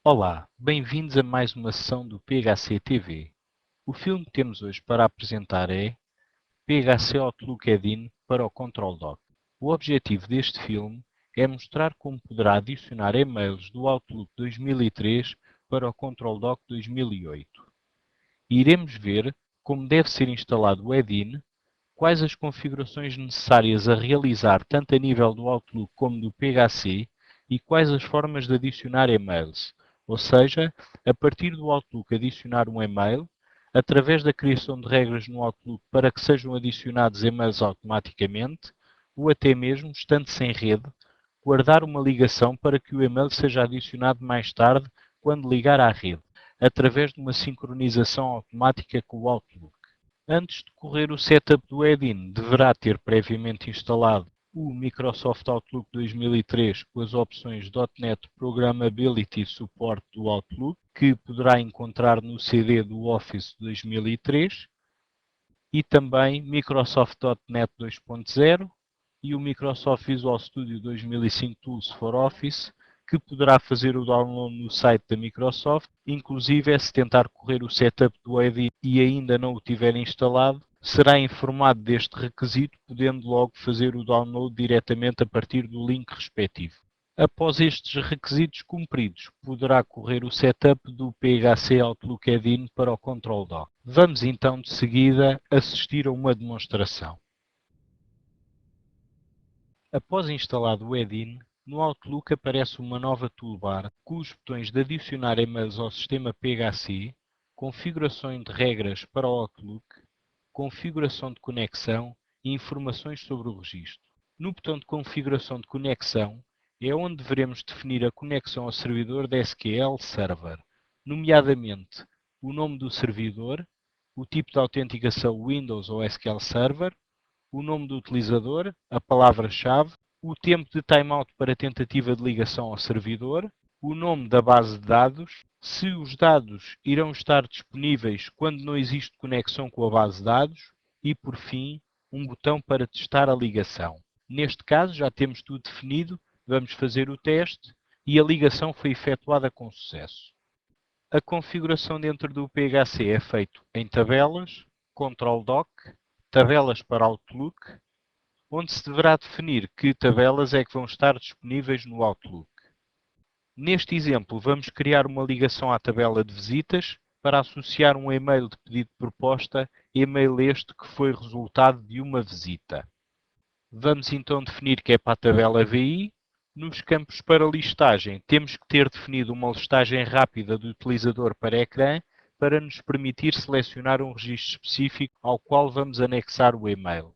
Olá, bem-vindos a mais uma sessão do PHC TV. O filme que temos hoje para apresentar é PHC Outlook Add-in para o Control Doc. O objetivo deste filme é mostrar como poderá adicionar e-mails do Outlook 2003 para o Control Doc 2008. Iremos ver como deve ser instalado o add-in, quais as configurações necessárias a realizar tanto a nível do Outlook como do PHC e quais as formas de adicionar e-mails, ou seja, a partir do Outlook adicionar um e-mail, através da criação de regras no Outlook para que sejam adicionados e-mails automaticamente, ou até mesmo, estando sem rede, guardar uma ligação para que o e-mail seja adicionado mais tarde quando ligar à rede, através de uma sincronização automática com o Outlook. Antes de correr o setup do add-in, deverá ter previamente instalado o Microsoft Outlook 2003 com as opções .NET Programmability e suporte do Outlook, que poderá encontrar no CD do Office 2003, e também Microsoft .NET 2.0 e o Microsoft Visual Studio 2005 Tools for Office, que poderá fazer o download no site da Microsoft. Inclusive, se tentar correr o setup do add-in e ainda não o tiver instalado, será informado deste requisito, podendo logo fazer o download diretamente a partir do link respectivo. Após estes requisitos cumpridos, poderá correr o setup do PHC Outlook Add-in para o Control Doc. Vamos então de seguida assistir a uma demonstração. Após instalado o add-in, no Outlook aparece uma nova toolbar com os botões de adicionar e-mails ao sistema PHC, configurações de regras para o Outlook, configuração de conexão e informações sobre o registro. No botão de configuração de conexão é onde devemos definir a conexão ao servidor da SQL Server, nomeadamente o nome do servidor, o tipo de autenticação Windows ou SQL Server, o nome do utilizador, a palavra-chave, o tempo de timeout para tentativa de ligação ao servidor, o nome da base de dados, se os dados irão estar disponíveis quando não existe conexão com a base de dados e, por fim, um botão para testar a ligação. Neste caso, já temos tudo definido, vamos fazer o teste e a ligação foi efetuada com sucesso. A configuração dentro do PHC é feita em tabelas, Control Doc, tabelas para Outlook, onde se deverá definir que tabelas é que vão estar disponíveis no Outlook. Neste exemplo, vamos criar uma ligação à tabela de visitas para associar um e-mail de pedido de proposta, e-mail este que foi resultado de uma visita. Vamos então definir que é para a tabela VI. Nos campos para listagem, temos que ter definido uma listagem rápida do utilizador para ecrã para nos permitir selecionar um registro específico ao qual vamos anexar o e-mail.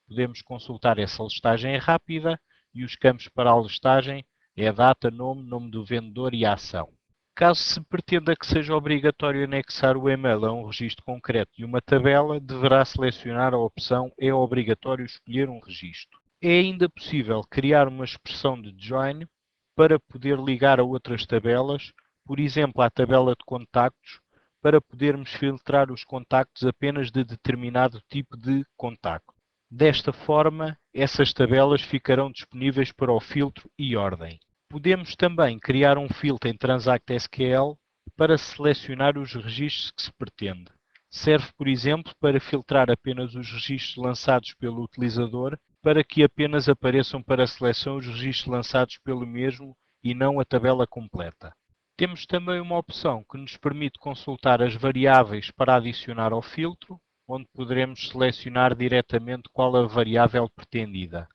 Podemos consultar essa listagem rápida e os campos para a listagem é a data, nome, nome do vendedor e a ação. Caso se pretenda que seja obrigatório anexar o e-mail a um registro concreto e uma tabela, deverá selecionar a opção "É obrigatório escolher um registro". É ainda possível criar uma expressão de join para poder ligar a outras tabelas, por exemplo, à tabela de contactos, para podermos filtrar os contactos apenas de determinado tipo de contacto. Desta forma, essas tabelas ficarão disponíveis para o filtro e ordem. Podemos também criar um filtro em Transact SQL para selecionar os registros que se pretende. Serve, por exemplo, para filtrar apenas os registros lançados pelo utilizador, para que apenas apareçam para seleção os registros lançados pelo mesmo e não a tabela completa. Temos também uma opção que nos permite consultar as variáveis para adicionar ao filtro, onde poderemos selecionar diretamente qual a variável pretendida.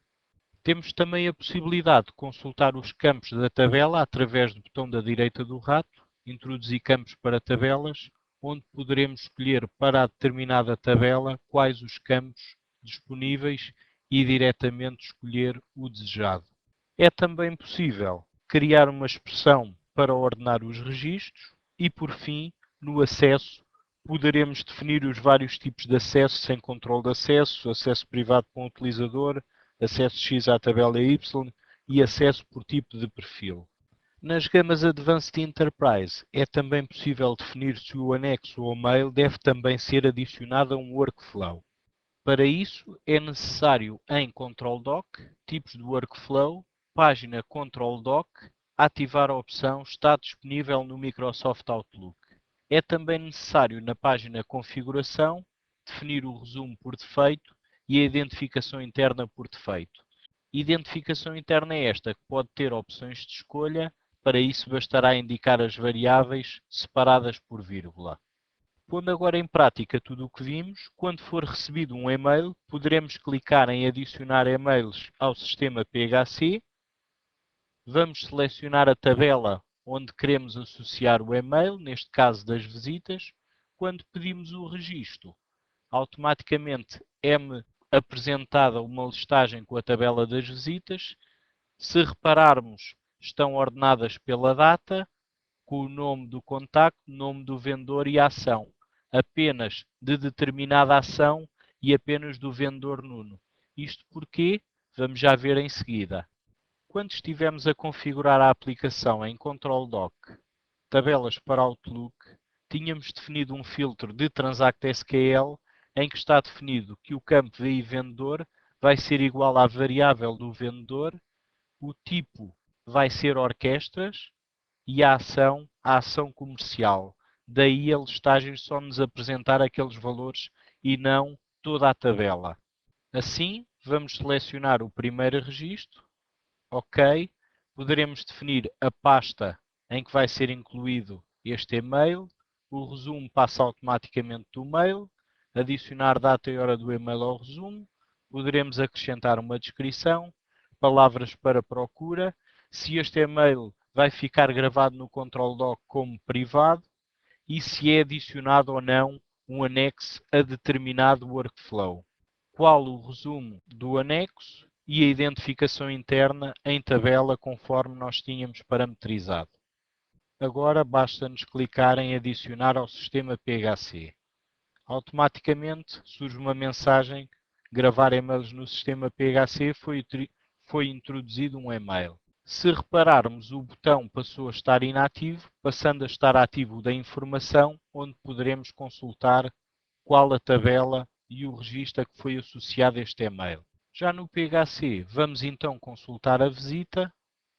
Temos também a possibilidade de consultar os campos da tabela através do botão da direita do rato, introduzir campos para tabelas, onde poderemos escolher para a determinada tabela quais os campos disponíveis e diretamente escolher o desejado. É também possível criar uma expressão para ordenar os registros e, por fim, no acesso, poderemos definir os vários tipos de acesso sem controle de acesso, acesso privado para um utilizador, acesso X à tabela Y e acesso por tipo de perfil. Nas gamas Advanced e Enterprise é também possível definir se o anexo ao mail deve também ser adicionado a um workflow. Para isso é necessário em Control Doc, tipos de workflow, página Control Doc, ativar a opção Está disponível no Microsoft Outlook. É também necessário na página Configuração definir o resumo por defeito e a identificação interna por defeito. Identificação interna é esta que pode ter opções de escolha, para isso bastará indicar as variáveis separadas por vírgula. Pondo agora em prática tudo o que vimos, quando for recebido um e-mail, poderemos clicar em adicionar e-mails ao sistema PHC. Vamos selecionar a tabela onde queremos associar o e-mail, neste caso das visitas. Quando pedimos o registro, automaticamente é-me apresentada uma listagem com a tabela das visitas. Se repararmos, estão ordenadas pela data, com o nome do contacto, nome do vendedor e a ação. Apenas de determinada ação e apenas do vendedor Nuno. Isto porque vamos já ver em seguida. Quando estivermos a configurar a aplicação em Control Doc, tabelas para Outlook, tínhamos definido um filtro de Transact SQL em que está definido que o campo VI vendedor vai ser igual à variável do vendedor, o tipo vai ser orquestras e a ação comercial. Daí a listagem só nos apresentar aqueles valores e não toda a tabela. Assim, vamos selecionar o primeiro registro. OK. Poderemos definir a pasta em que vai ser incluído este e-mail. O resumo passa automaticamente do mail. Adicionar data e hora do e-mail ao resumo. Poderemos acrescentar uma descrição, palavras para procura, se este e-mail vai ficar gravado no Control Doc como privado e se é adicionado ou não um anexo a determinado workflow. Qual o resumo do anexo e a identificação interna em tabela conforme nós tínhamos parametrizado. Agora basta-nos clicar em adicionar ao sistema PHC. Automaticamente surge uma mensagem: gravar e-mails no sistema PHC, foi introduzido um e-mail. Se repararmos, o botão passou a estar inativo, passando a estar ativo o da informação, onde poderemos consultar qual a tabela e o registro a que foi associado este e-mail. Já no PHC, vamos então consultar a visita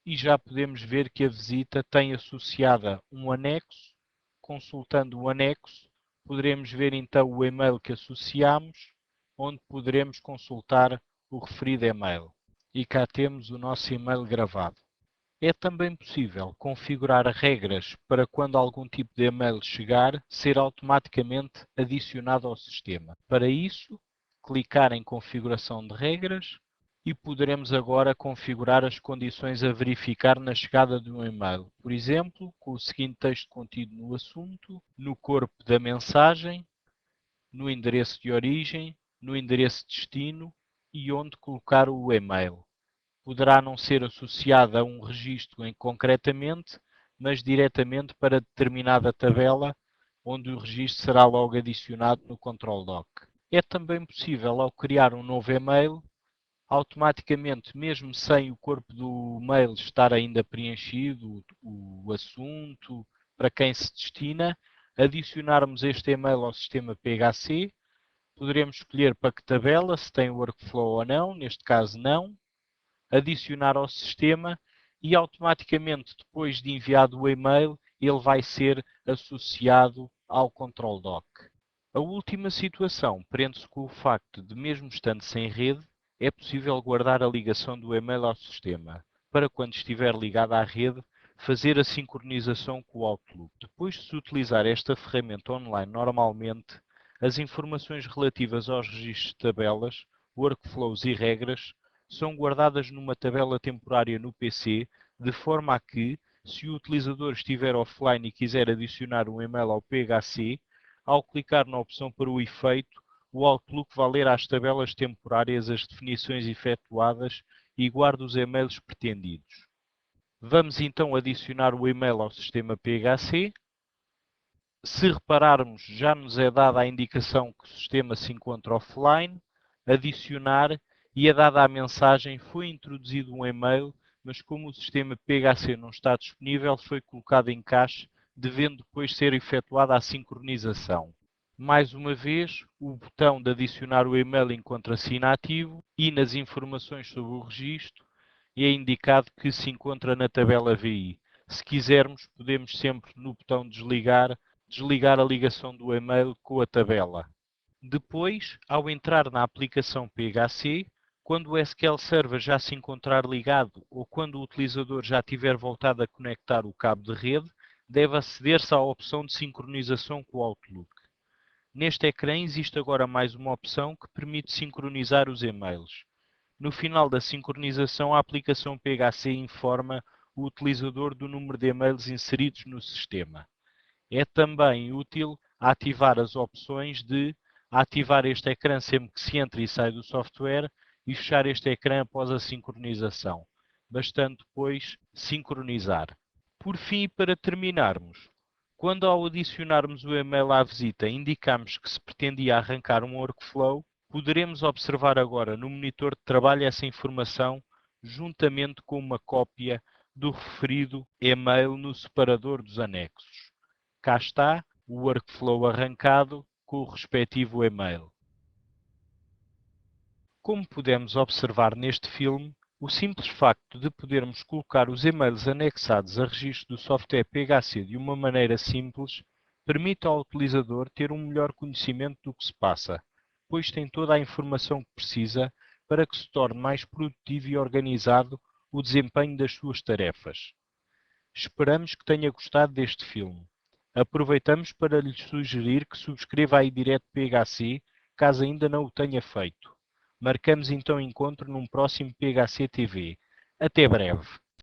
e já podemos ver que a visita tem associada um anexo. Consultando o anexo, poderemos ver então o e-mail que associamos, onde poderemos consultar o referido e-mail. E cá temos o nosso e-mail gravado. É também possível configurar regras para quando algum tipo de e-mail chegar, ser automaticamente adicionado ao sistema. Para isso, clicar em Configuração de regras e poderemos agora configurar as condições a verificar na chegada de um e-mail. Por exemplo, com o seguinte texto contido no assunto, no corpo da mensagem, no endereço de origem, no endereço de destino e onde colocar o e-mail. Poderá não ser associada a um registro concretamente, mas diretamente para determinada tabela, onde o registro será logo adicionado no Control Doc. É também possível, ao criar um novo e-mail, automaticamente, mesmo sem o corpo do mail estar ainda preenchido, o assunto, para quem se destina, adicionarmos este e-mail ao sistema PHC. Poderemos escolher para que tabela, se tem workflow ou não, neste caso não, adicionar ao sistema e automaticamente, depois de enviado o e-mail, ele vai ser associado ao Control Doc. A última situação prende-se com o facto de, mesmo estando sem rede, é possível guardar a ligação do e-mail ao sistema, para quando estiver ligado à rede, fazer a sincronização com o Outlook. Depois de se utilizar esta ferramenta online normalmente, as informações relativas aos registros de tabelas, workflows e regras são guardadas numa tabela temporária no PC, de forma a que, se o utilizador estiver offline e quiser adicionar um e-mail ao PHC, ao clicar na opção para o efeito, o Outlook vai ler às tabelas temporárias as definições efetuadas e guarda os e-mails pretendidos. Vamos então adicionar o e-mail ao sistema PHC. Se repararmos, já nos é dada a indicação que o sistema se encontra offline. Adicionar e é dada a mensagem: foi introduzido um e-mail, mas como o sistema PHC não está disponível, foi colocado em cache, devendo depois ser efetuada a sincronização. Mais uma vez, o botão de adicionar o e-mail encontra-se inativo e nas informações sobre o registro é indicado que se encontra na tabela VI. Se quisermos, podemos sempre no botão desligar a ligação do e-mail com a tabela. Depois, ao entrar na aplicação PHC, quando o SQL Server já se encontrar ligado ou quando o utilizador já tiver voltado a conectar o cabo de rede, deve aceder-se à opção de sincronização com o Outlook. Neste ecrã existe agora mais uma opção que permite sincronizar os e-mails. No final da sincronização, a aplicação PHC informa o utilizador do número de e-mails inseridos no sistema. É também útil ativar as opções de ativar este ecrã sempre que se entra e sai do software e fechar este ecrã após a sincronização, bastando depois sincronizar. Por fim, para terminarmos, quando ao adicionarmos o e-mail à visita indicamos que se pretendia arrancar um workflow, poderemos observar agora no monitor de trabalho essa informação juntamente com uma cópia do referido e-mail no separador dos anexos. Cá está o workflow arrancado com o respectivo e-mail. Como podemos observar neste filme, o simples facto de podermos colocar os e-mails anexados a registro do software PHC de uma maneira simples permite ao utilizador ter um melhor conhecimento do que se passa, pois tem toda a informação que precisa para que se torne mais produtivo e organizado o desempenho das suas tarefas. Esperamos que tenha gostado deste filme. Aproveitamos para lhe sugerir que subscreva a iDirect PHC, caso ainda não o tenha feito. Marcamos então encontro num próximo PHC TV. Até breve!